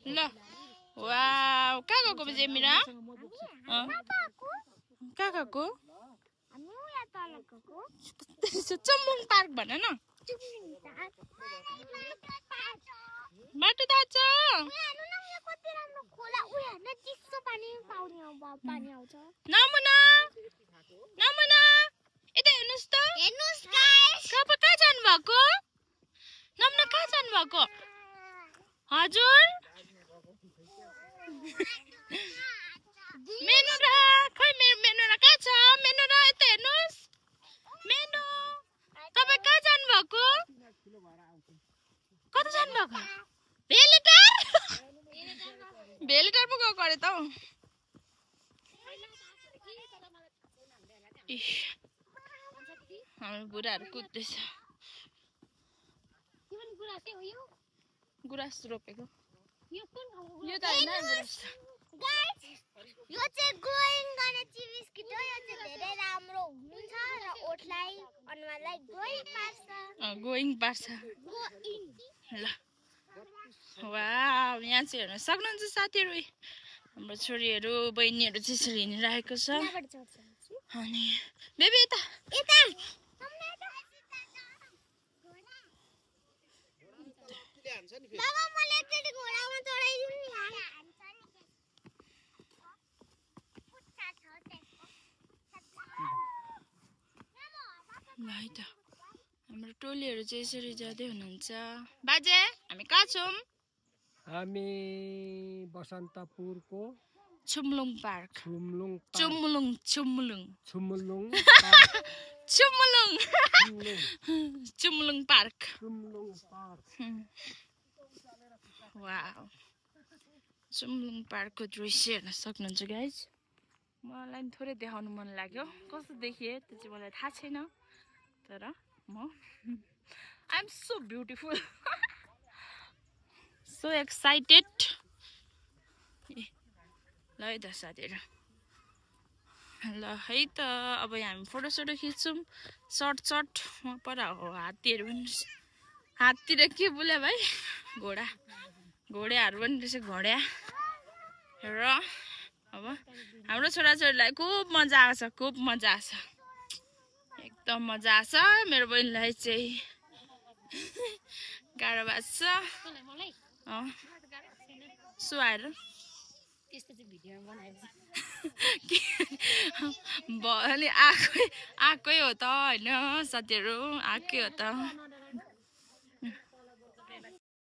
ल वाउ कहाँ गएको बजे मिरा कहाँ गएको चम्बुङ पार्क भन न बाटो थाहा छ नमुना नमुना यता हेर्नुस् त कहाँ जानु भएको नमुना कहाँ जानु भएको हजुर मेनुरा खै मेनुरा कहाँ छ मेनुरा यता हेर्नुस् मेनु तपाईँ कहाँ जानु भएको कता जानु भएको भेलिटार पो गएको अरे त हौ हाम्रो बुढाहरू कुद्दैछ गुराँस रोपेको यो त हैन गुराँस यो चाहिँ ग्रोइङ गर्ने बिस्किट हो यो चाहिँ धेरै राम्रो हुन्छ र ओठलाई अनुहारलाई ग्रोइङ पार्छ ल वाउ यहाँ चाहिँ हेर्न सक्नुहुन्छ साथीहरु हाम्रो छोरीहरु बहिनीहरु चाहिँ यसरी हिँडिरहेको छ अनि बेबी यता बाबा मलाई एकचोटी घोडामा चढाइदिनु नि भाइ त हाम्रो टोलीहरु चाहिँ यसरी जाँदै हुनुहुन्छ बाजे हामी कहाँ छौं हामी बसन्तपुरको छुमलुङ पार्क छुमलुङ पार्क वाउ छुमलुङ पार्कको दृश्य हेर्न सक्नुहुन्छ गाइज मलाई थोरै देखाउनु मन लाग्यो कस्तो देखिए त्यो चाहिँ मलाई थाहा छैन तर म I am so beautiful so excited ल है त साथीहरु ल है त अब हामी फोटोसोटो खिच्छौं सर्ट पर हो हात्तीहरु पनि हात्ती र के बोले भाइ घोडाहरु पनि रहेछ घोडा र अब हाम्रो छोराछोरीलाई खुब मजा आछ एकदम मजा आछ मेरो बहिनीलाई चाहिँ गाह्रो भएको छ सुहाएर भले आकै हो त हैन साथीहरु आकै हो त